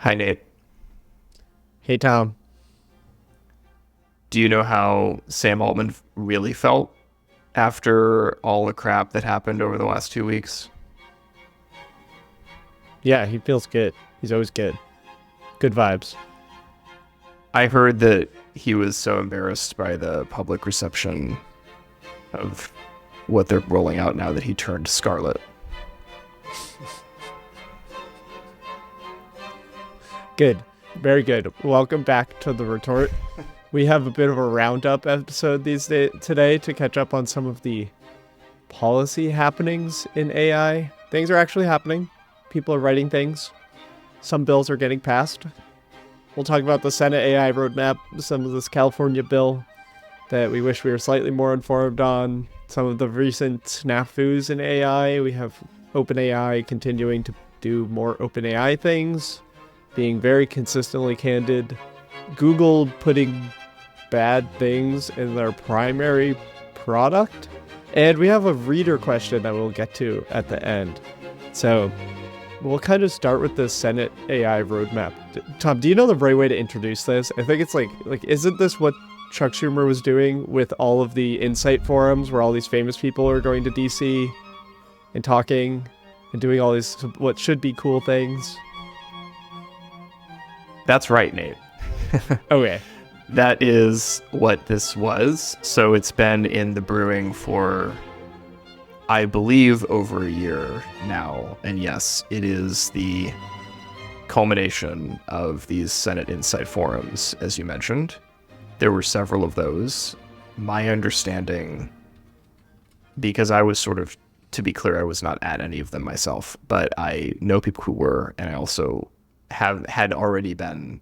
Hi, Nate. Hey, Tom. Do you know how Sam Altman really felt after all the crap that happened over the last 2 weeks? Yeah, he feels good. He's always good. Good vibes. I heard that he was so embarrassed by the public reception of what they're rolling out now that he turned scarlet. Good. Very good. Welcome back to the retort. We have a bit of a roundup episode today to catch up on some of the policy happenings in AI. Things are actually happening. People are writing things. Some bills are getting passed. We'll talk about the Senate AI roadmap, some of this California bill that we wish we were slightly more informed on, some of the recent snafus in AI. We have OpenAI continuing to do more OpenAI things, being very consistently candid. Google putting bad things in their primary product. And we have a reader question that we'll get to at the end. So we'll kind of start with the Senate AI roadmap. Tom, do you know the right way to introduce this? I think it's like isn't this what Chuck Schumer was doing with all of the Insight forums where all these famous people are going to DC and talking and doing all these what should be cool things? That's right, Nate. Okay. That is what this was. So it's been in the brewing for, I believe, over a year now. And yes, it is the culmination of these Senate Insight forums, as you mentioned. There were several of those. My understanding, because I was sort of, to be clear, I was not at any of them myself, but I know people who were, and I also had already been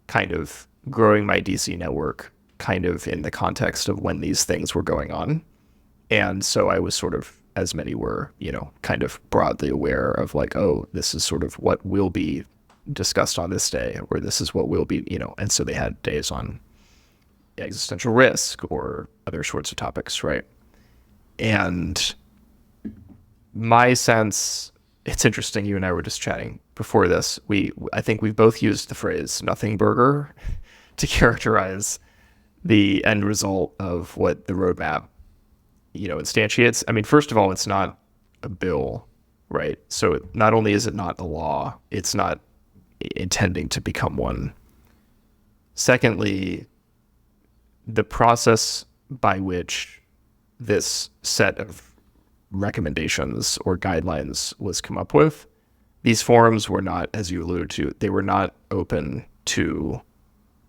kind of growing my DC network kind of in the context of when these things were going on. And so I was sort of, as many were, kind of broadly aware of like, oh, this is sort of what will be discussed on this day, or this is what will be, and so they had days on existential risk or other sorts of topics, right? And my sense, it's interesting, you and I were just chatting before this. I think we've both used the phrase nothing burger to characterize the end result of what the roadmap, instantiates. I mean, first of all, it's not a bill, right? So not only is it not a law, it's not intending to become one. Secondly, the process by which this set of recommendations or guidelines was come up with, these forums were not, as you alluded to, they were not open to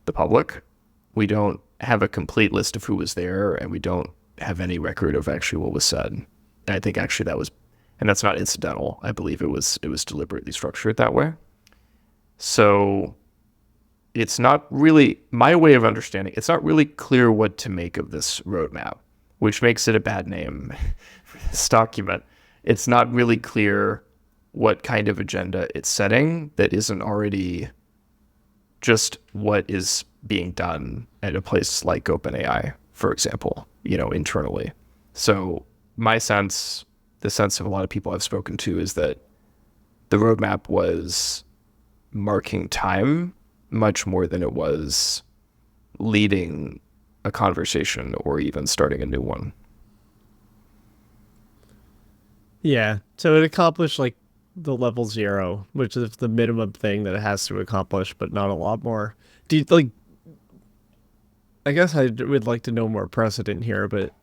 the public. We don't have a complete list of who was there, and we don't have any record of actually what was said. And I think actually that's not incidental. I believe it was deliberately structured that way. So it's not really, my way of understanding, it's not really clear what to make of this roadmap, which makes it a bad name for this document. It's not really clear what kind of agenda it's setting that isn't already just what is being done at a place like OpenAI, for example, internally. So my sense, the sense of a lot of people I've spoken to, is that the roadmap was marking time much more than it was leading a conversation or even starting a new one. Yeah. So it accomplished like the level 0, which is the minimum thing that it has to accomplish, but not a lot more. Do you like? I guess I would like to know more precedent here, but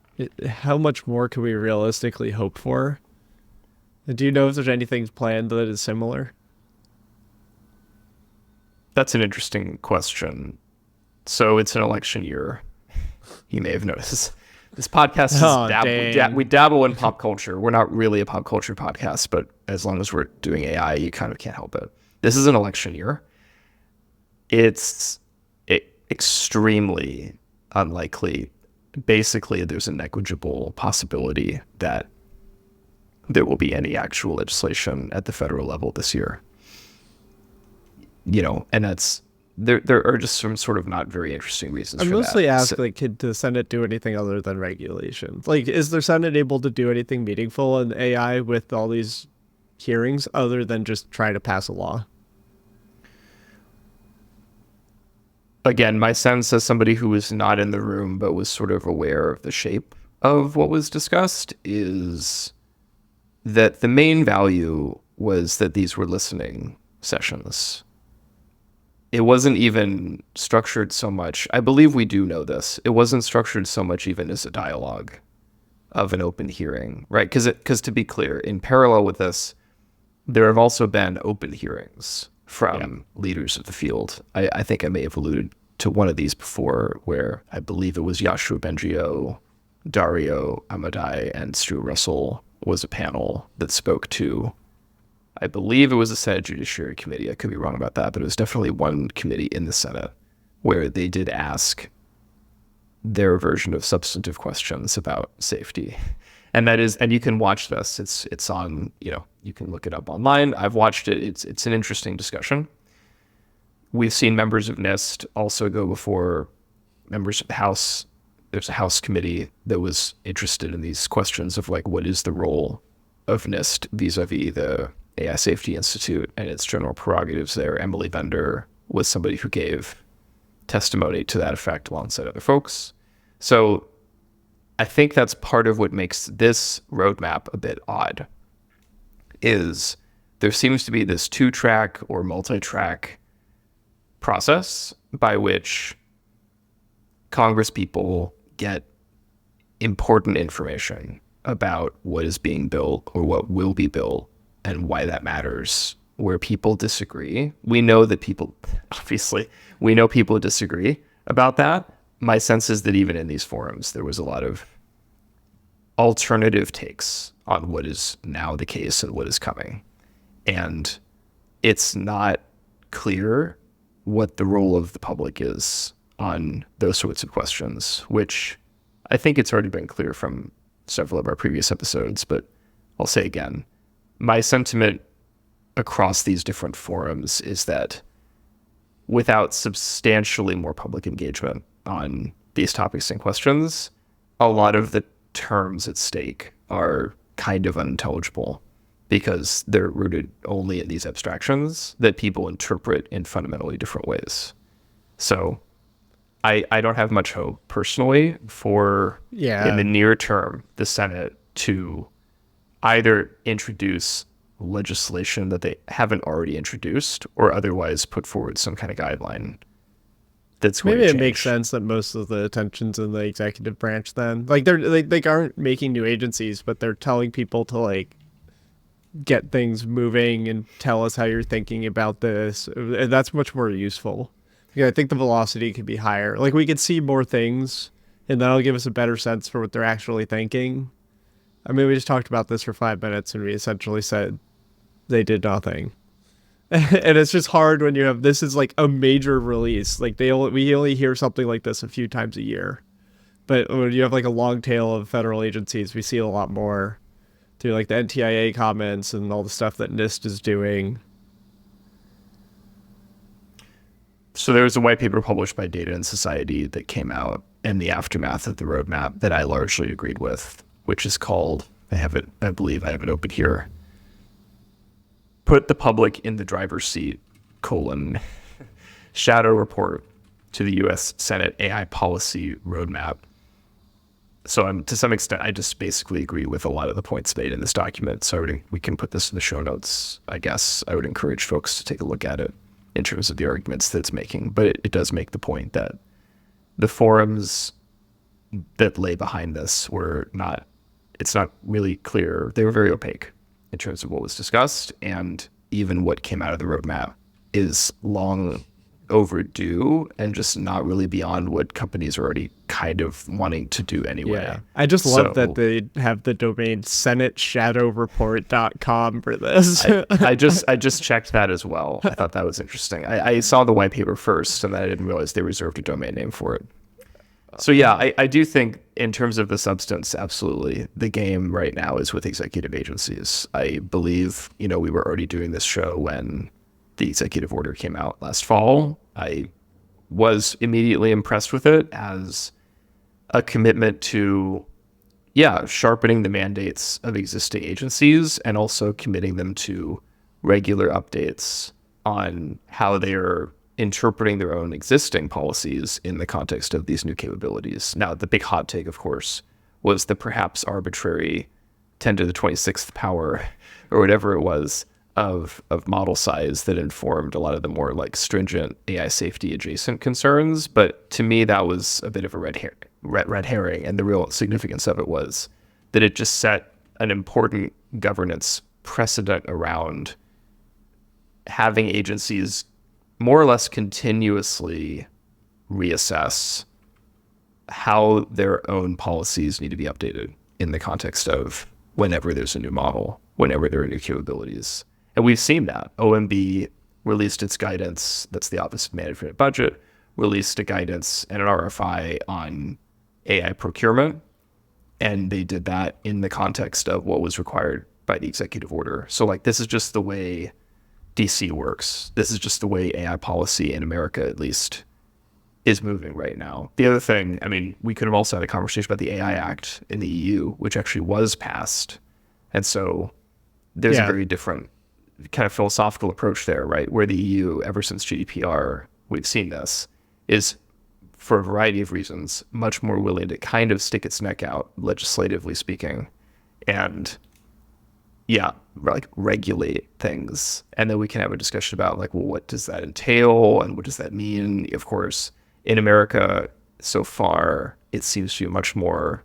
how much more can we realistically hope for? Do you know if there's anything planned that is similar? That's an interesting question. So it's an election year. You may have noticed. This podcast is we dabble in pop culture. We're not really a pop culture podcast, but as long as we're doing AI, you kind of can't help it. This is an election year. It's extremely unlikely. Basically, there's a negligible possibility that there will be any actual legislation at the federal level this year. And that's, there are just some sort of not very interesting reasons for that. I mostly ask, could the Senate do anything other than regulation? Like, is the Senate able to do anything meaningful in AI with all these hearings other than just try to pass a law? again, my sense as somebody who was not in the room but was sort of aware of the shape of what was discussed is that the main value was that these were listening sessions. It wasn't even structured so much. I believe we do know this. It wasn't structured so much even as a dialogue of an open hearing, right? Because to be clear, in parallel with this, there have also been open hearings from leaders of the field. I think I may have alluded to one of these before, where I believe it was Yashua Bengio, Dario Amadai, and Stu Russell was a panel that spoke to, I believe it was the Senate Judiciary Committee. I could be wrong about that, but it was definitely one committee in the Senate where they did ask their version of substantive questions about safety. And that is, and you can watch this. It's on, you can look it up online. I've watched it. It's an interesting discussion. We've seen members of NIST also go before members of the House. There's a House committee that was interested in these questions of like, what is the role of NIST vis-a-vis the AI Safety Institute and its general prerogatives there. Emily Bender was somebody who gave testimony to that effect alongside other folks. So I think that's part of what makes this roadmap a bit odd, is there seems to be this 2-track or multi-track process by which Congress people get important information about what is being built or what will be built and why that matters. Where people disagree, we know people disagree about that. My sense is that even in these forums, there was a lot of alternative takes on what is now the case and what is coming. And it's not clear what the role of the public is on those sorts of questions, which I think it's already been clear from several of our previous episodes, but I'll say again, my sentiment across these different forums is that without substantially more public engagement on these topics and questions, a lot of the terms at stake are kind of unintelligible because they're rooted only in these abstractions that people interpret in fundamentally different ways. So I don't have much hope personally for, in the near term, the Senate to either introduce legislation that they haven't already introduced or otherwise put forward some kind of guideline that's going maybe to change. It makes sense that most of the attention's in the executive branch then. Like they aren't making new agencies, but they're telling people to like get things moving and tell us how you're thinking about this. And that's much more useful. Yeah, I think the velocity could be higher. Like we could see more things and that'll give us a better sense for what they're actually thinking. I mean, we just talked about this for 5 minutes and we essentially said they did nothing. And it's just hard when you have, this is like a major release. Like we only hear something like this a few times a year. But when you have like a long tail of federal agencies, we see a lot more through like the NTIA comments and all the stuff that NIST is doing. So there was a white paper published by Data and Society that came out in the aftermath of the roadmap that I largely agreed with, which is called, I believe I have it open here, Put the Public in the Driver's Seat, Shadow Report to the U.S. Senate AI Policy Roadmap. So to some extent, I just basically agree with a lot of the points made in this document. So we can put this in the show notes, I guess. I would encourage folks to take a look at it in terms of the arguments that it's making. But it does make the point that the forums that lay behind this it's not really clear. They were very opaque in terms of what was discussed, and even what came out of the roadmap is long overdue and just not really beyond what companies are already kind of wanting to do anyway. Yeah. I just love that they have the domain senateshadowreport.com for this. I just checked that as well. I thought that was interesting. I saw the white paper first, and then I didn't realize they reserved a domain name for it. So yeah, I do think in terms of the substance, absolutely, the game right now is with executive agencies. I believe, we were already doing this show when the executive order came out last fall. I was immediately impressed with it as a commitment to, sharpening the mandates of existing agencies and also committing them to regular updates on how they are interpreting their own existing policies in the context of these new capabilities. Now, the big hot take, of course, was the perhaps arbitrary 10 to the 26th power or whatever it was of model size that informed a lot of the more like stringent AI safety adjacent concerns. But to me, that was a bit of a red herring. And the real significance of it was that it just set an important governance precedent around having agencies more or less continuously reassess how their own policies need to be updated in the context of whenever there's a new model, whenever there are new capabilities. And we've seen that. OMB released its guidance, that's the Office of Management and Budget, released a guidance and an RFI on AI procurement. And they did that in the context of what was required by the executive order. So like, this is just the way DC works. This is just the way AI policy in America, at least, is moving right now. The other thing, I mean, we could have also had a conversation about the AI Act in the EU, which actually was passed. And so there's a very different kind of philosophical approach there, right? Where the EU, ever since GDPR, we've seen this, is for a variety of reasons, much more willing to kind of stick its neck out, legislatively speaking, and like regulate things. And then we can have a discussion about like, well, what does that entail and what does that mean? Of course, in America, so far, it seems to be much more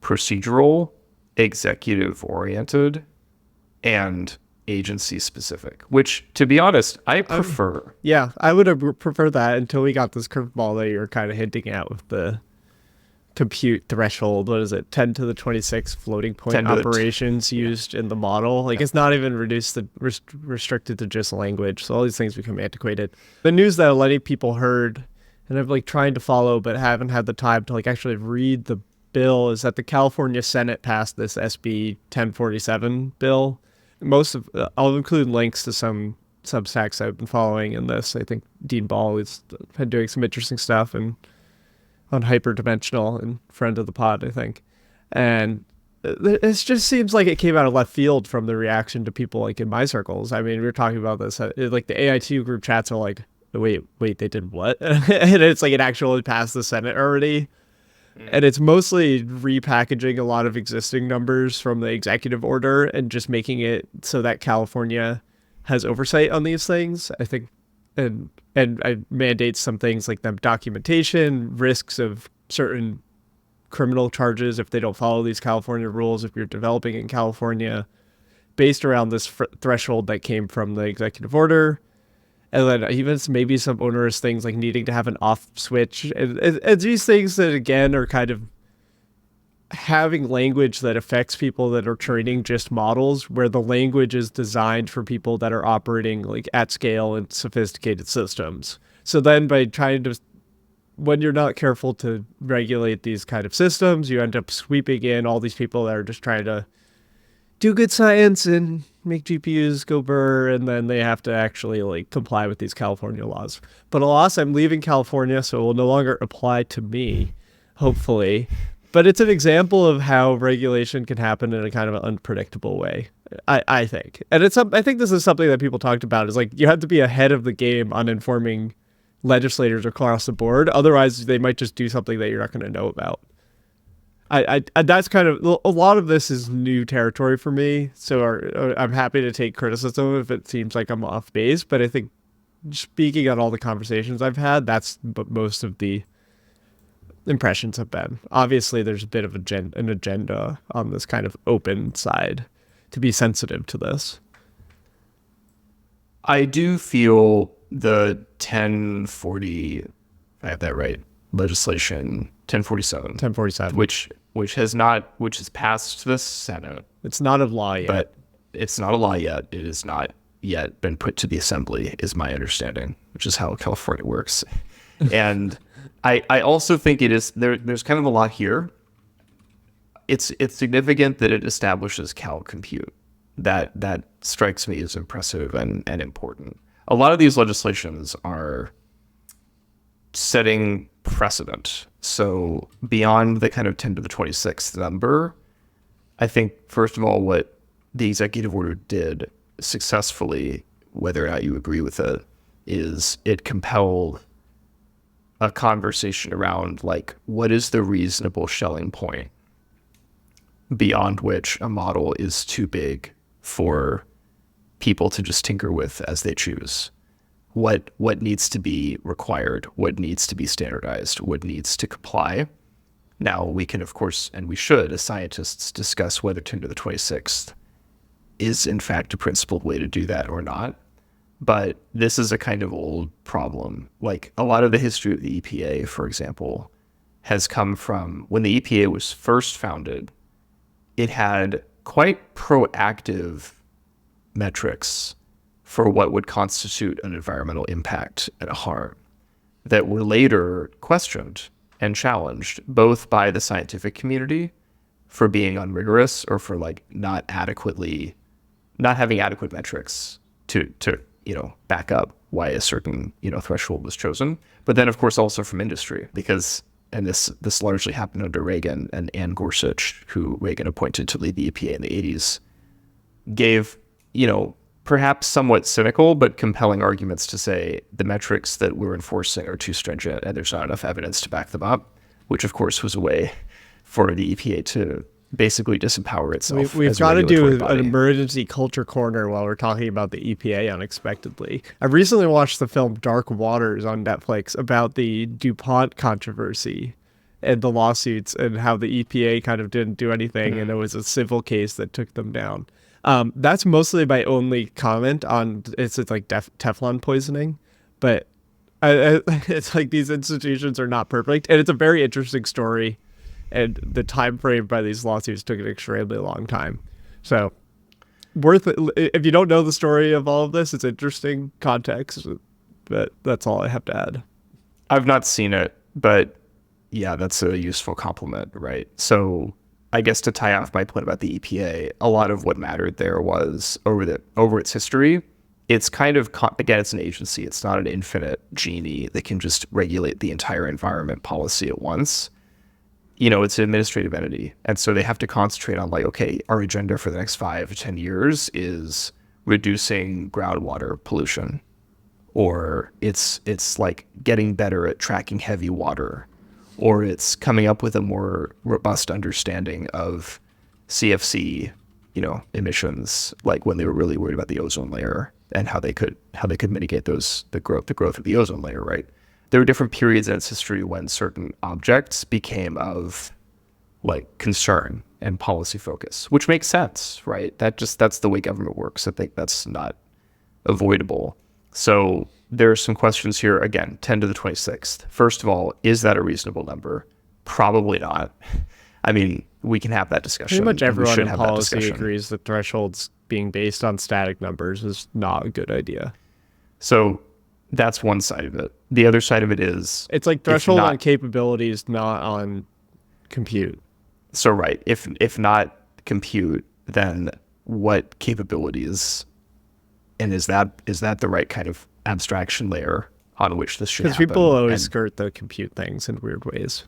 procedural, executive oriented, and agency specific, which, to be honest, I prefer. Yeah, I would have preferred that until we got this curveball that you're kind of hinting at with the compute threshold. What is it? 10 to the 26 floating point operations used in the model. Like it's not even restricted to just language. So all these things become antiquated. The news that a lot of people heard and I've like trying to follow, but haven't had the time to like actually read the bill is that the California Senate passed this SB 1047 bill. I'll include links to some Substacks I've been following in this. I think Dean Ball has been doing some interesting stuff and on hyperdimensional and friend of the pod, I think. And it just seems like it came out of left field from the reaction to people like in my circles. I mean, we were talking about this, like the AIT group chats are like, wait, they did what? And it's like it actually passed the Senate already. And it's mostly repackaging a lot of existing numbers from the executive order and just making it so that California has oversight on these things, I think, and I mandates some things like the documentation, risks of certain criminal charges if they don't follow these California rules, if you're developing in California, based around this threshold that came from the executive order. And then even maybe some onerous things like needing to have an off switch. And these things that, again, are kind of having language that affects people that are training just models, where the language is designed for people that are operating like at scale and sophisticated systems. So then by trying to, when you're not careful to regulate these kind of systems, you end up sweeping in all these people that are just trying to do good science and make GPUs go burr, and then they have to actually like comply with these California laws. But alas, I'm leaving California, so it will no longer apply to me, hopefully. But it's an example of how regulation can happen in a kind of an unpredictable way, I think. And I think this is something that people talked about, is like you have to be ahead of the game on informing legislators across the board. Otherwise, they might just do something that you're not going to know about. I that's kind of, a lot of this is new territory for me, so I'm happy to take criticism if it seems like I'm off base, but I think speaking on all the conversations I've had, that's what most of the impressions have been. Obviously, there's a bit of an agenda on this kind of open side to be sensitive to this. I do feel the 1040, if I have that right, legislation 1047, which has passed the Senate. It's not a law yet. But it's not a law yet. It has not yet been put to the Assembly, is my understanding, which is how California works. And I also think it is there's kind of a lot here. It's significant that it establishes Cal Compute. That strikes me as impressive and important. A lot of these legislations are setting precedent. So beyond the kind of 10 to the 26th number, I think, first of all, what the executive order did successfully, whether or not you agree with it, is it compelled a conversation around like, what is the reasonable shelling point beyond which a model is too big for people to just tinker with as they choose? What needs to be required? What needs to be standardized? What needs to comply? Now, we can, of course, and we should, as scientists, discuss whether 10 to the 26th is, in fact, a principled way to do that or not. But this is a kind of old problem. Like, a lot of the history of the EPA, for example, has come from when the EPA was first founded. It had quite proactive metrics for what would constitute an environmental impact and a harm that were later questioned and challenged both by the scientific community for being unrigorous or for like not having adequate metrics to back up why a certain threshold was chosen, but then of course also from industry, because and this largely happened under Reagan, and Ann Gorsuch, who Reagan appointed to lead the EPA in the 80s, gave perhaps somewhat cynical but compelling arguments to say the metrics that we're enforcing are too stringent and there's not enough evidence to back them up, which of course was a way for the EPA to basically disempower itself. We've got to do an emergency culture corner while we're talking about the EPA unexpectedly. I recently watched the film Dark Waters on Netflix about the DuPont controversy and the lawsuits and how the EPA kind of didn't do anything, and it was a civil case that took them down. That's mostly my only comment on it's like Teflon poisoning, but it's like these institutions are not perfect, and it's a very interesting story, and the time frame by these lawsuits took an extremely long time. So worth it. If you don't know the story of all of this, it's interesting context, but that's all I have to add. I've not seen it, but yeah, that's a useful compliment, right? So I guess to tie off my point about the EPA, a lot of what mattered there was over its history. It's kind of, again, it's an agency. It's not an infinite genie that can just regulate the entire environment policy at once. It's an administrative entity. And so they have to concentrate on like, okay, our agenda for the next 5 to 10 years is reducing groundwater pollution, or it's like getting better at tracking heavy water, or it's coming up with a more robust understanding of CFC, emissions, like when they were really worried about the ozone layer and how they could mitigate the growth of the ozone layer, right? There were different periods in its history when certain objects became of like concern and policy focus, which makes sense, right? That's the way government works. I think that's not avoidable. So there are some questions here. Again, 10 to the 26th. First of all, is that a reasonable number? Probably not. I mean, we can have that discussion. Pretty much everyone in policy agrees that thresholds being based on static numbers is not a good idea. So that's one side of it. The other side of it is it's like threshold on capabilities, not on compute. So right, if not compute, then what capabilities? And is that the right kind of abstraction layer on which this should happen? Because people always skirt the compute things in weird ways.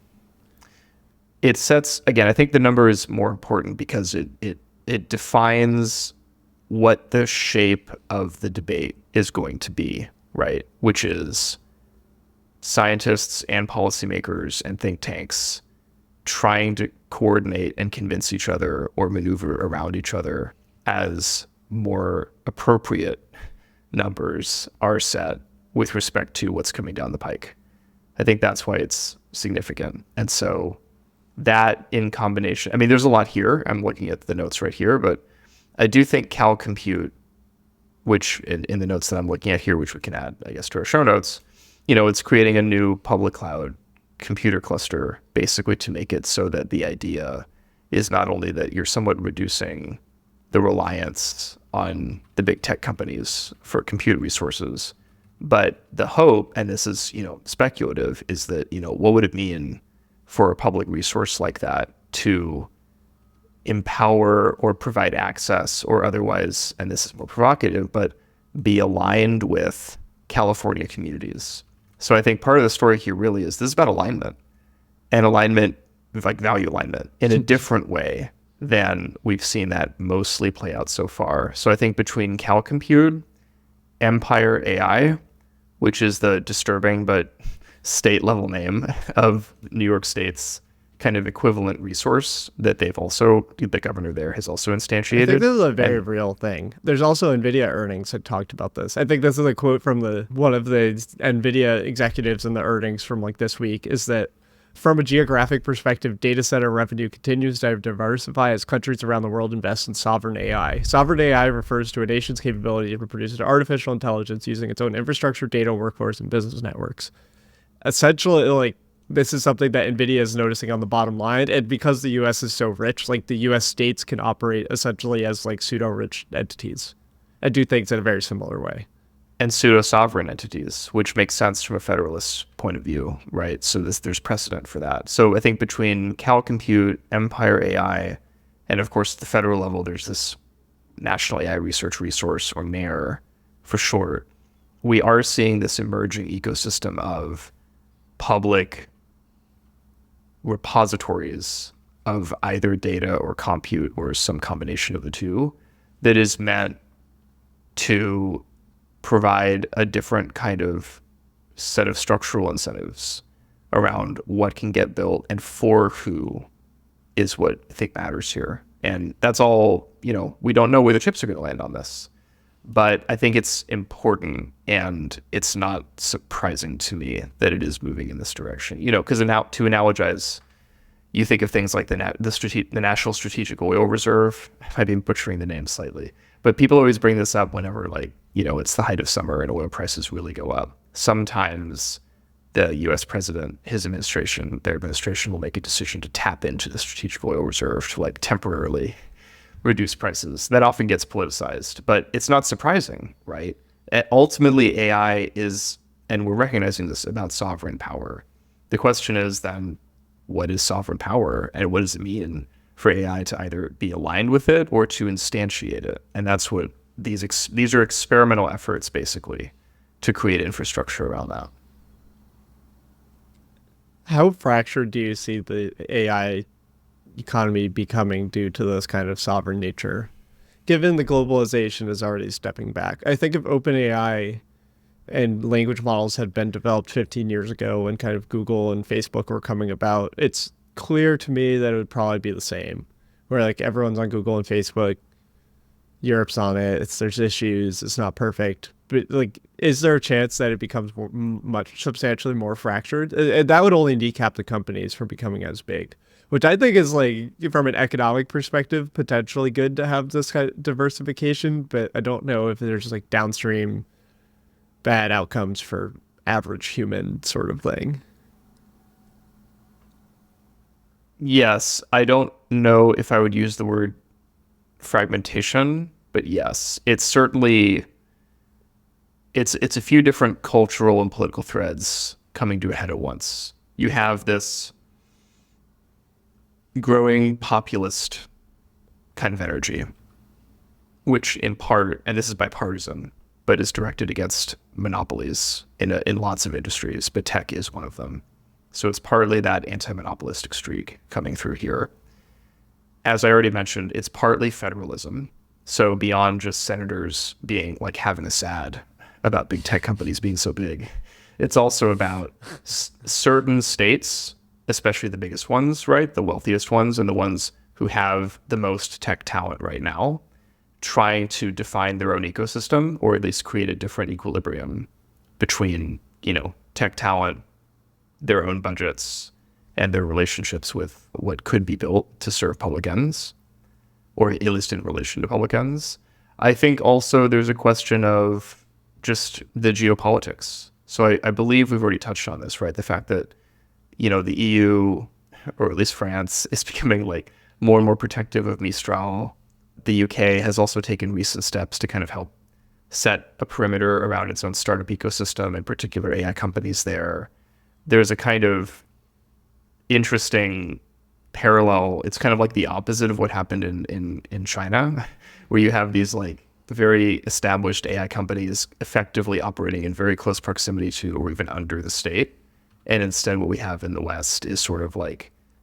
It sets, again, I think the number is more important because it defines what the shape of the debate is going to be, right? Which is scientists and policymakers and think tanks trying to coordinate and convince each other or maneuver around each other as more appropriate numbers are set with respect to what's coming down the pike. I think that's why it's significant. And so that in combination, I mean, there's a lot here. I'm looking at the notes right here, but I do think Cal Compute, which in the notes that I'm looking at here, which we can add, I guess, to our show notes, it's creating a new public cloud computer cluster, basically to make it so that the idea is not only that you're somewhat reducing the reliance on the big tech companies for compute resources, but the hope, and this is, speculative, is that, what would it mean for a public resource like that to empower or provide access or otherwise, and this is more provocative, but be aligned with California communities. So I think part of the story here really is this is about alignment, and alignment, like value alignment, in a different way than we've seen that mostly play out so far. So I think between Cal Compute, Empire AI, which is the disturbing but state level name of New York State's kind of equivalent resource that the governor there has also instantiated. I think this is a very real thing. There's also NVIDIA earnings that talked about this. I think this is a quote from one of the NVIDIA executives in the earnings from like this week, is that from a geographic perspective, data center revenue continues to diversify as countries around the world invest in sovereign AI. Sovereign AI refers to a nation's capability to produce artificial intelligence using its own infrastructure, data, workforce, and business networks. Essentially, like, this is something that NVIDIA is noticing on the bottom line. And because the US is so rich, like the US states can operate essentially as like pseudo-rich entities and do things in a very similar way. And pseudo-sovereign entities, which makes sense from a federalist point of view, right? So there's precedent for that. So I think between Cal Compute, Empire AI, and of course the federal level, there's this National AI Research Resource, or NARE for short. We are seeing this emerging ecosystem of public repositories of either data or compute or some combination of the two that is meant to provide a different kind of set of structural incentives around what can get built and for who is what I think matters here. And that's all, we don't know where the chips are going to land on this. But I think it's important, and it's not surprising to me that it is moving in this direction. Because to analogize, you think of things like the National Strategic Oil Reserve. I've been butchering the name slightly, but people always bring this up whenever, it's the height of summer and oil prices really go up. Sometimes the U.S. president, their administration will make a decision to tap into the Strategic Oil Reserve to temporarily reduce prices. That often gets politicized, but it's not surprising, right? Ultimately, AI is, and we're recognizing this, about sovereign power. The question is then, what is sovereign power, and what does it mean for AI to either be aligned with it or to instantiate it? And that's what these are experimental efforts, basically, to create infrastructure around that. How fractured do you see the AI economy becoming due to this kind of sovereign nature, given the globalization is already stepping back? I think if OpenAI and language models had been developed 15 years ago when kind of Google and Facebook were coming about, it's clear to me that it would probably be the same, where everyone's on Google and Facebook, Europe's on it, there's issues, it's not perfect. But is there a chance that it becomes substantially more fractured? And that would only kneecap the companies from becoming as big, which I think is, from an economic perspective, potentially good to have this kind of diversification. But I don't know if there's downstream bad outcomes for average human sort of thing. Yes, I don't know if I would use the word fragmentation, but yes, it's certainly, it's a few different cultural and political threads coming to a head at once. You have this growing populist kind of energy, which in part, and this is bipartisan, but is directed against monopolies in lots of industries, but tech is one of them. So it's partly that anti-monopolistic streak coming through here. As I already mentioned, it's partly federalism. So beyond just senators being having a sad about big tech companies being so big, it's also about certain states, especially the biggest ones, right? The wealthiest ones and the ones who have the most tech talent right now, trying to define their own ecosystem, or at least create a different equilibrium between, tech talent, their own budgets, and their relationships with what could be built to serve public ends, or at least in relation to public ends. I think also there's a question of just the geopolitics. So I believe we've already touched on this, right? The fact that, the EU, or at least France, is becoming more and more protective of Mistral. The UK has also taken recent steps to kind of help set a perimeter around its own startup ecosystem, in particular AI companies there. There's a kind of interesting parallel. It's kind of like the opposite of what happened in China, where you have these very established AI companies effectively operating in very close proximity to or even under the state. And instead what we have in the West is sort of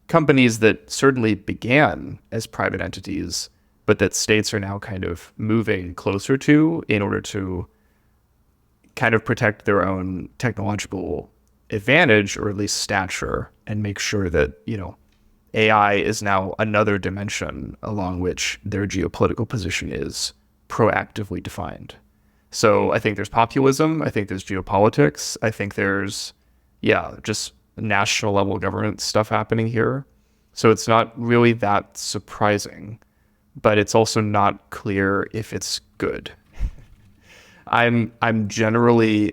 companies that certainly began as private entities, but that states are now kind of moving closer to in order to kind of protect their own technological advantage, or at least stature, and make sure that, AI is now another dimension along which their geopolitical position is proactively defined. So I think there's populism. I think there's geopolitics. I think there's, just national level government stuff happening here. So it's not really that surprising, but it's also not clear if it's good. I'm generally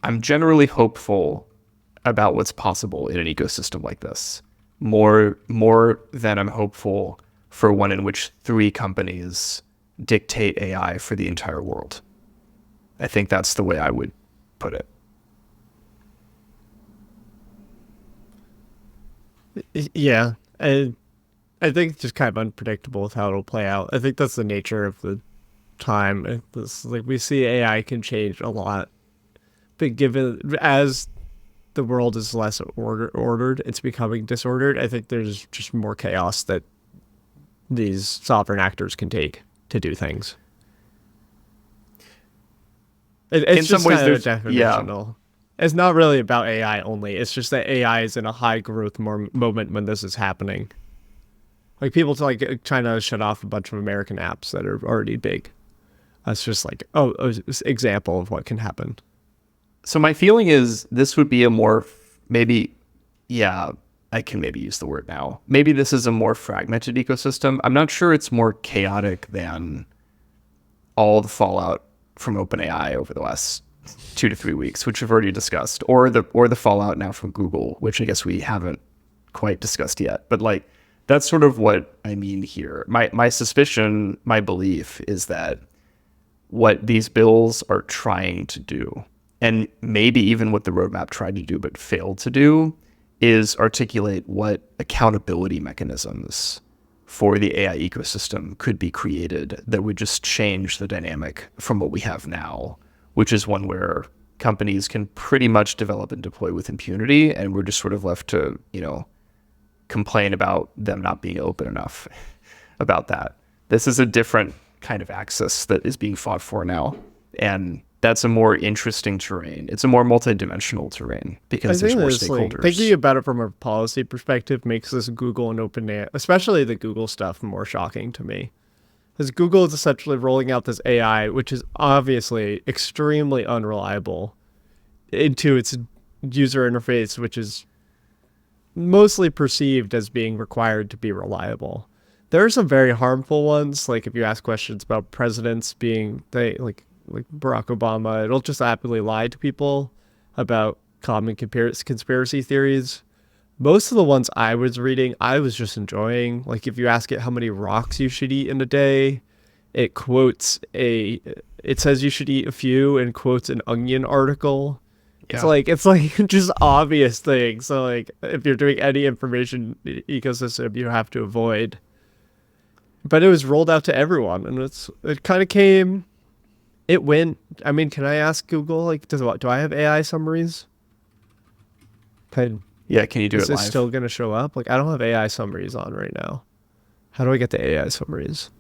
hopeful about what's possible in an ecosystem like this, more than I'm hopeful for one in which 3 companies dictate AI for the entire world. I think that's the way I would put it. Yeah, and I think it's just kind of unpredictable with how it'll play out. I think that's the nature of the time. It's like we see AI can change a lot, but given as the world is less ordered, it's becoming disordered. I think there's just more chaos that these sovereign actors can take to do things. It's in just some ways, kind of there's definitional. It's not really about AI only. It's just that AI is in a high growth moment when this is happening. Like people trying to shut off a bunch of American apps that are already big. That's just like, an example of what can happen. So my feeling is this would be a more I can maybe use the word now. Maybe this is a more fragmented ecosystem. I'm not sure it's more chaotic than all the fallout from OpenAI over the last 2 to 3 weeks, which we've already discussed, or the fallout now from Google, which I guess we haven't quite discussed yet. But like, that's sort of what I mean here. My suspicion, my belief is that what these bills are trying to do, and maybe even what the roadmap tried to do but failed to do, is articulate what accountability mechanisms for the AI ecosystem could be created that would just change the dynamic from what we have now, which is one where companies can pretty much develop and deploy with impunity, and we're just sort of left to, complain about them not being open enough about that. This is a different kind of axis that is being fought for now, and that's a more interesting terrain. It's a more multidimensional terrain because there's more stakeholders. Thinking about it from a policy perspective makes this Google and OpenAI, especially the Google stuff, more shocking to me. Because Google is essentially rolling out this AI, which is obviously extremely unreliable, into its user interface, which is mostly perceived as being required to be reliable. There are some very harmful ones, like if you ask questions about presidents being, like Barack Obama, it'll just happily lie to people about common conspiracy theories. Most of the ones I was reading, I was just enjoying. Like if you ask it how many rocks you should eat in a day, it says you should eat a few and quotes an Onion article. Yeah. It's like just obvious things. So like if you're doing any information ecosystem, you have to avoid. But it was rolled out to everyone, and it kind of came. It went. I mean, can I ask Google? Like, do I have AI summaries? Yeah, can you do it live? Is it still going to show up? Like, I don't have AI summaries on right now. How do I get the AI summaries?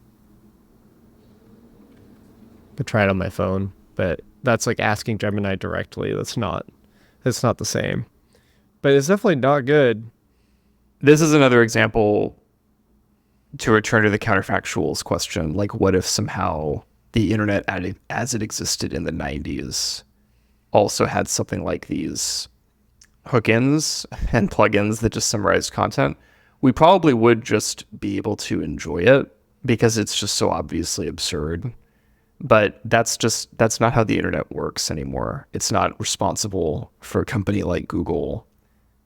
I could try it on my phone, but that's like asking Gemini directly. It's not the same. But it's definitely not good. This is another example, to return to the counterfactuals question. Like, what if somehow the internet as it existed in the 90s also had something like these hook-ins and plugins that just summarize content? We probably would just be able to enjoy it because it's just so obviously absurd. But that's not how the internet works anymore. It's not responsible for a company like Google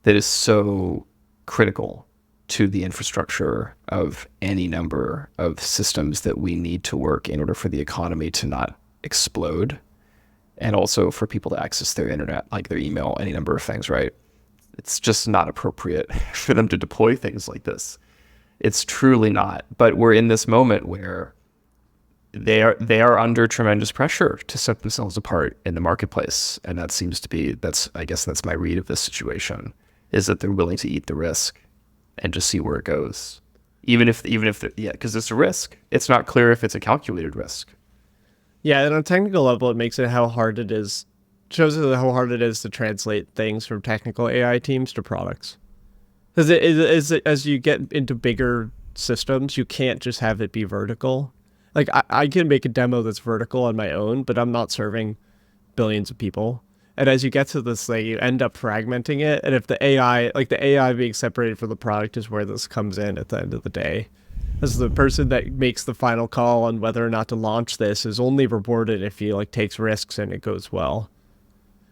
that is so critical to the infrastructure of any number of systems that we need to work in order for the economy to not explode, and also for people to access their internet, like their email, any number of things, right? It's just not appropriate for them to deploy things like this. It's truly not. But we're in this moment where they are under tremendous pressure to set themselves apart in the marketplace, and that seems to be, I guess that's my read of this situation, is that they're willing to eat the risk and just see where it goes, even if because it's a risk. It's not clear if it's a calculated risk. Yeah, and on a technical level, it makes it how hard it is, shows us how hard it is to translate things from technical AI teams to products. Because as you get into bigger systems, you can't just have it be vertical. Like I can make a demo that's vertical on my own, but I'm not serving billions of people. And as you get to this thing, you end up fragmenting it. And if the AI, like the AI being separated from the product is where this comes in at the end of the day. As the person that makes the final call on whether or not to launch this is only rewarded if he like takes risks and it goes well.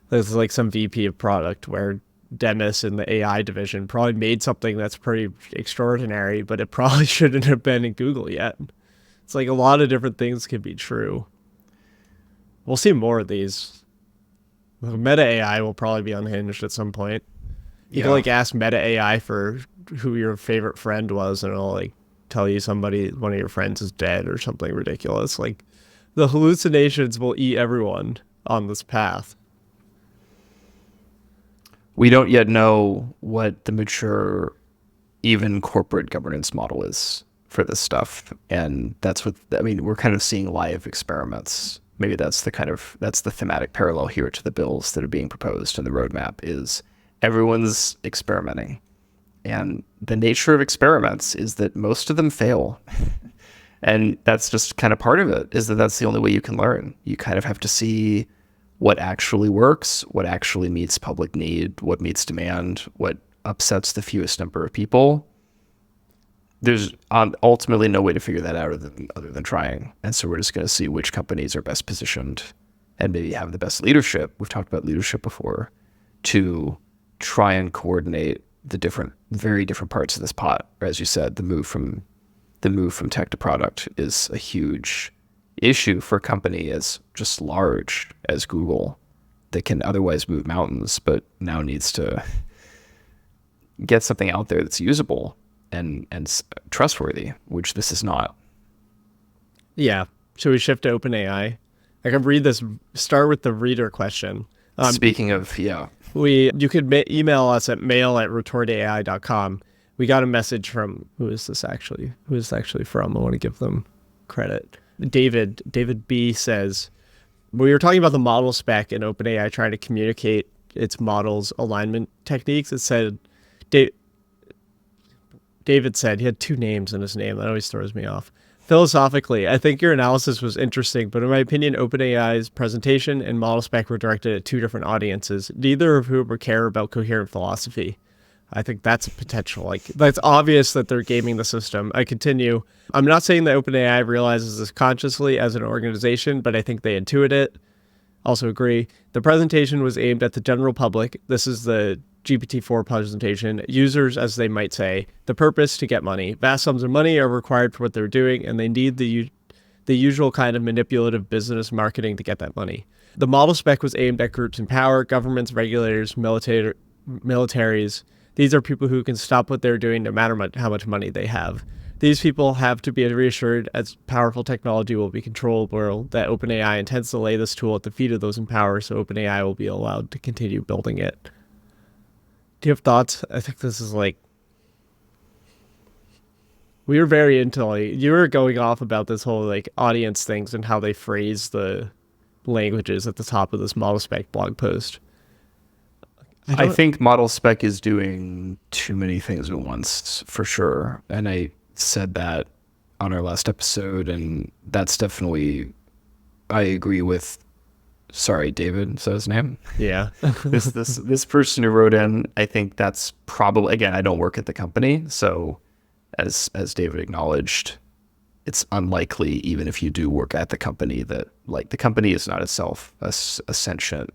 There's like some VP of product where Demis in the AI division probably made something that's pretty extraordinary, but it probably shouldn't have been in Google yet. It's like a lot of different things can be true. We'll see more of these. Meta AI will probably be unhinged at some point. You can like ask Meta AI for who your favorite friend was, and it'll like tell you one of your friends is dead or something ridiculous. Like the hallucinations will eat everyone on this path. We don't yet know what the mature, even corporate governance model is for this stuff. And that's what, I mean, we're kind of seeing live experiments. Maybe that's the thematic parallel here to the bills that are being proposed in the roadmap is everyone's experimenting. And the nature of experiments is that most of them fail. And that's just kind of part of it, is that that's the only way you can learn. You kind of have to see what actually works, what actually meets public need, what meets demand, what upsets the fewest number of people. There's ultimately no way to figure that out other than trying. And so we're just going to see which companies are best positioned and maybe have the best leadership. We've talked about leadership before, to try and coordinate the very different parts of this pot. Or as you said, the move from tech to product is a huge issue for a company as just large as Google that can otherwise move mountains, but now needs to get something out there that's usable and trustworthy, which this is not. Yeah. Should we shift to OpenAI? I can read this, start with the reader question. Speaking of, yeah. You could email us at mail@retortai.com. We got a message from, who is this actually from? I want to give them credit. David B says, we were talking about the model spec and OpenAI trying to communicate its model's alignment techniques. It said, David said, he had two names in his name. That always throws me off. Philosophically, I think your analysis was interesting, but in my opinion, OpenAI's presentation and model spec were directed at two different audiences, neither of whom care about coherent philosophy. I think that's a potential. Like, that's obvious that they're gaming the system. I continue. I'm not saying that OpenAI realizes this consciously as an organization, but I think they intuit it. Also agree. The presentation was aimed at the general public. This is the GPT-4 presentation. Users, as they might say. The purpose, to get money. Vast sums of money are required for what they're doing, and they need the usual kind of manipulative business marketing to get that money. The model spec was aimed at groups in power, governments, regulators, militaries. These are people who can stop what they're doing no matter how much money they have. These people have to be reassured, as powerful technology will be controllable, that OpenAI intends to lay this tool at the feet of those in power, so OpenAI will be allowed to continue building it. Do you have thoughts? I think this is like, we were very into, like, you were going off about this whole like audience things and how they phrase the languages at the top of this model spec blog post. I think model spec is doing too many things at once, for sure. And I said that on our last episode, and that's definitely, I agree with, sorry, David, is that his name? Yeah. this person who wrote in, I think that's probably, again, I don't work at the company, so as David acknowledged, it's unlikely, even if you do work at the company, that like the company is not itself a sentient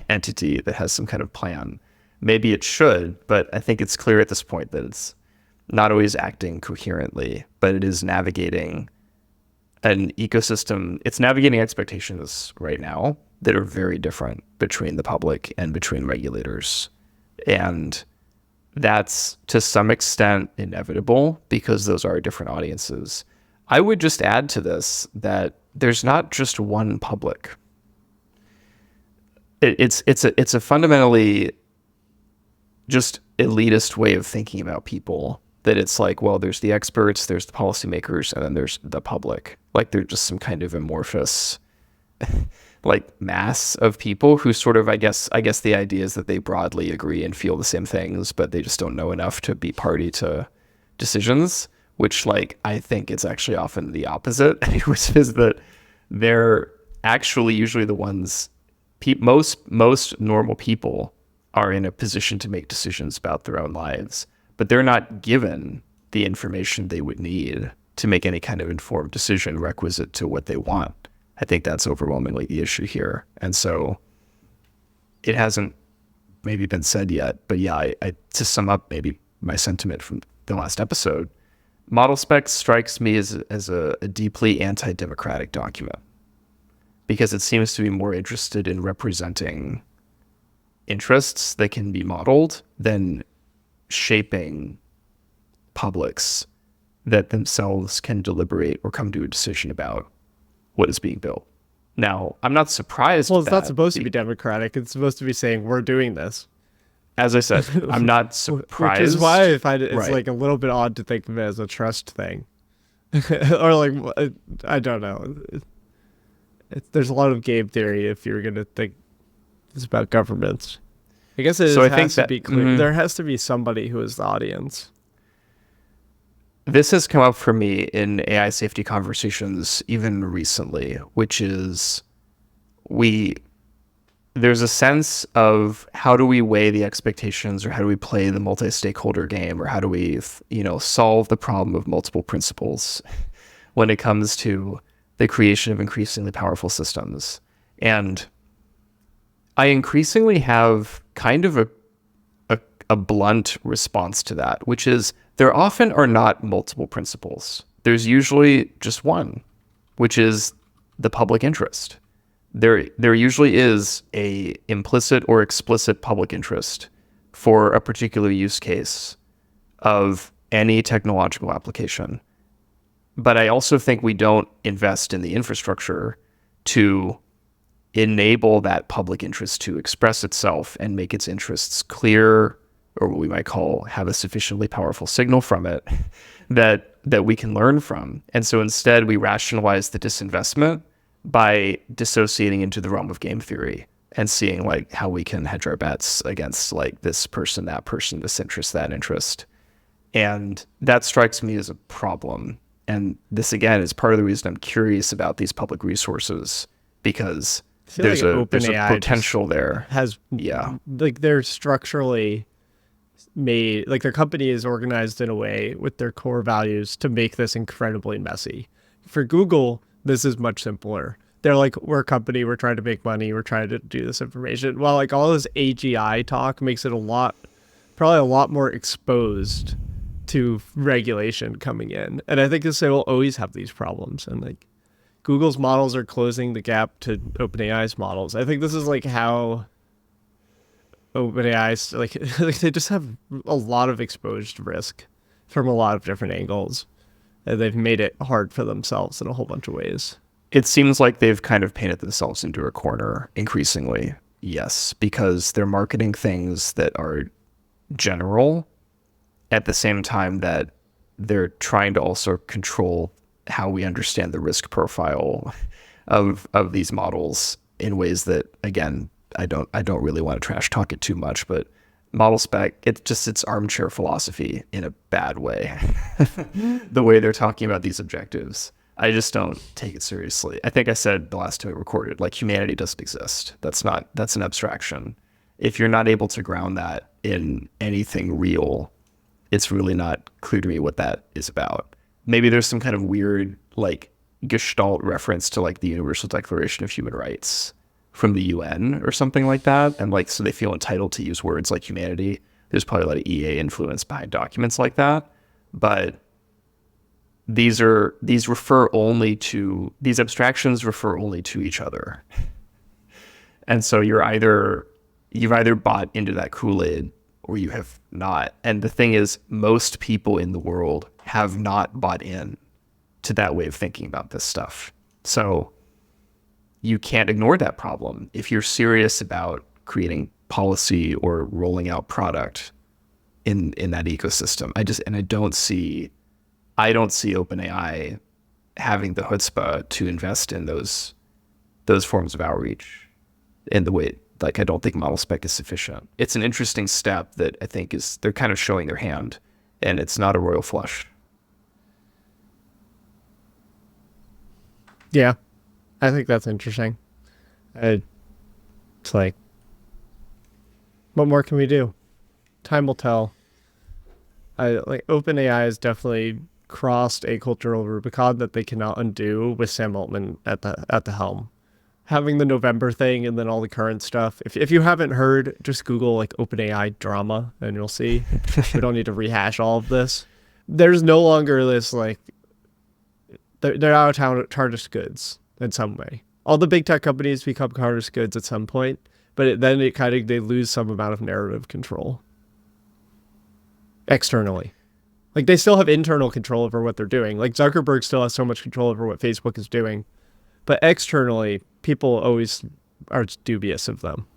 entity that has some kind of plan. Maybe it should, but I think it's clear at this point that it's not always acting coherently, but it is navigating an ecosystem. It's navigating expectations right now that are very different between the public and between regulators. And that's to some extent inevitable because those are different audiences. I would just add to this that there's not just one public. It's a fundamentally just elitist way of thinking about people, that it's like, well, there's the experts, there's the policymakers, and then there's the public. Like they're just some kind of amorphous like mass of people who sort of, I guess the idea is that they broadly agree and feel the same things, but they just don't know enough to be party to decisions, which like I think it's actually often the opposite, which is that they're actually usually the ones, most normal people are in a position to make decisions about their own lives, but they're not given the information they would need to make any kind of informed decision requisite to what they want. I think that's overwhelmingly the issue here. And so it hasn't maybe been said yet, but yeah, I to sum up maybe my sentiment from the last episode, Model Spec strikes me as a deeply anti-democratic document because it seems to be more interested in representing interests that can be modeled than shaping publics that themselves can deliberate or come to a decision about what is being built. Now, I'm not surprised. Well, it's not supposed to be democratic. It's supposed to be saying we're doing this. As I said, I'm not surprised. Which is why I find it's right. like a little bit odd to think of it as a trust thing. Or like, I don't know. There's a lot of game theory if you're going to think it's about governments. I guess it has to be clear. Mm-hmm. There has to be somebody who is the audience. This has come up for me in AI safety conversations even recently, which is there's a sense of how do we weigh the expectations, or how do we play the multi-stakeholder game, or how do we, solve the problem of multiple principles when it comes to the creation of increasingly powerful systems. And I increasingly have kind of a blunt response to that, which is there often are not multiple principles. There's usually just one, which is the public interest. There usually is a implicit or explicit public interest for a particular use case of any technological application. But I also think we don't invest in the infrastructure to enable that public interest to express itself and make its interests clear, or what we might call have a sufficiently powerful signal from it that we can learn from. And so instead we rationalize the disinvestment by dissociating into the realm of game theory and seeing like how we can hedge our bets against like this person, that person, this interest, that interest. And that strikes me as a problem. And this again is part of the reason I'm curious about these public resources, because there's a potential there. Like they're structurally made, like their company is organized in a way with their core values to make this incredibly messy. For Google, this is much simpler. They're like, we're a company, we're trying to make money, we're trying to do this information. While like all this AGI talk makes it probably a lot more exposed to regulation coming in. And I think they will always have these problems. And like Google's models are closing the gap to OpenAI's models. I think this is like how OpenAI's like they just have a lot of exposed risk from a lot of different angles. And they've made it hard for themselves in a whole bunch of ways. It seems like they've kind of painted themselves into a corner increasingly. Yes, because they're marketing things that are general at the same time that they're trying to also control how we understand the risk profile of these models in ways that, again, I don't really want to trash talk it too much, but Model Spec, it's armchair philosophy in a bad way. The way they're talking about these objectives, I just don't take it seriously. I think I said the last time we recorded, like humanity doesn't exist. That's an abstraction. If you're not able to ground that in anything real, it's really not clear to me what that is about. Maybe there's some kind of weird like Gestalt reference to like the Universal Declaration of Human Rights from the UN or something like that. And like, so they feel entitled to use words like humanity. There's probably a lot of EA influence behind documents like that. But these abstractions refer only to each other. And so you've either bought into that Kool-Aid or you have not. And the thing is, most people in the world have not bought in to that way of thinking about this stuff. So you can't ignore that problem if you're serious about creating policy or rolling out product in that ecosystem. I don't see OpenAI having the chutzpah to invest in those those forms of outreach in the way, like, I don't think model spec is sufficient. It's an interesting step that I think they're kind of showing their hand, and it's not a royal flush. Yeah, I think that's interesting. It's like, what more can we do? Time will tell. Like OpenAI has definitely crossed a cultural Rubicon that they cannot undo with Sam Altman at the helm. Having the November thing and then all the current stuff. If you haven't heard, just Google like OpenAI drama and you'll see. We don't need to rehash all of this. There's no longer this like they're out of tarnished goods in some way. All the big tech companies become tarnished goods at some point, but then they lose some amount of narrative control externally. Like they still have internal control over what they're doing. Like Zuckerberg still has so much control over what Facebook is doing, but externally, people always are dubious of them.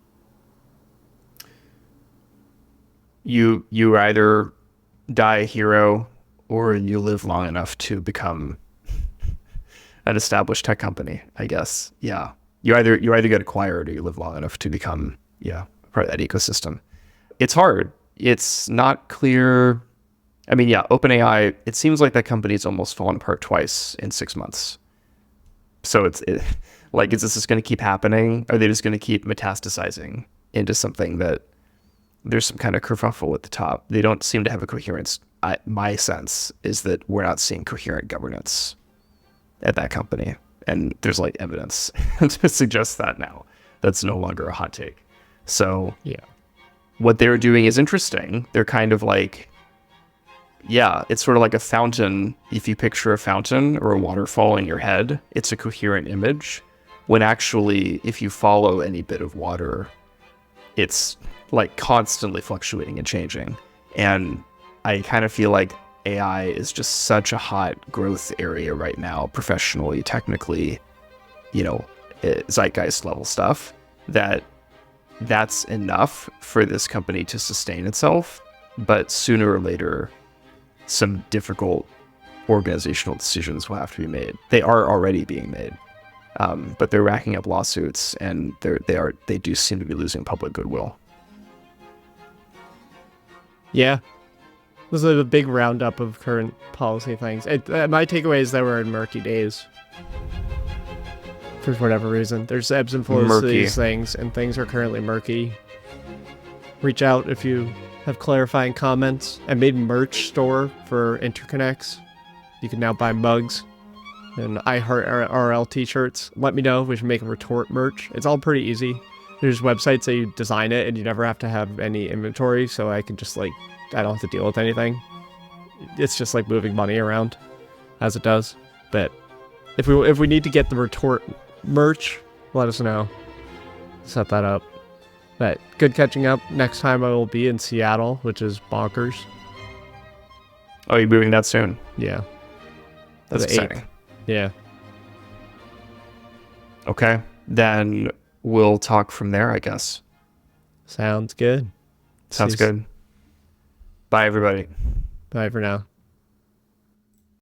You either die a hero or you live long enough to become an established tech company, I guess. Yeah. You either get acquired or you live long enough to become, part of that ecosystem. It's hard. It's not clear. I mean, OpenAI, it seems like that company's almost fallen apart twice in 6 months. So is this just going to keep happening? Are they just going to keep metastasizing into something that there's some kind of kerfuffle at the top? They don't seem to have a coherence. My sense is that we're not seeing coherent governance at that company. And there's like evidence to suggest that now. That's no longer a hot take. So what they're doing is interesting. They're kind of like, it's sort of like a fountain. If you picture a fountain or a waterfall in your head, it's a coherent image. When actually, if you follow any bit of water, it's like constantly fluctuating and changing. And I kind of feel like AI is just such a hot growth area right now, professionally, technically, zeitgeist level stuff, that's enough for this company to sustain itself. But sooner or later, some difficult organizational decisions will have to be made. They are already being made, but they're racking up lawsuits, and they do seem to be losing public goodwill. Yeah, this is a big roundup of current policy things. My takeaway is that we're in murky days. For whatever reason, there's ebbs and flows to these things, and things are currently murky. Reach out if you have clarifying comments. I made merch store for interconnects. You can now buy mugs and iHeartRL t-shirts. Let me know if we should make a retort merch. It's all pretty easy. There's websites that you design it and you never have to have any inventory, so I can just I don't have to deal with anything. It's just like moving money around as it does. But if we need to get the retort merch, let us know. Set that up. But good catching up. Next time I will be in Seattle, which is bonkers. Oh, you're moving that soon? Yeah. That's exciting. 8th. Yeah. Okay. Then we'll talk from there, I guess. Sounds good. Sounds good. Bye, everybody. Bye for now.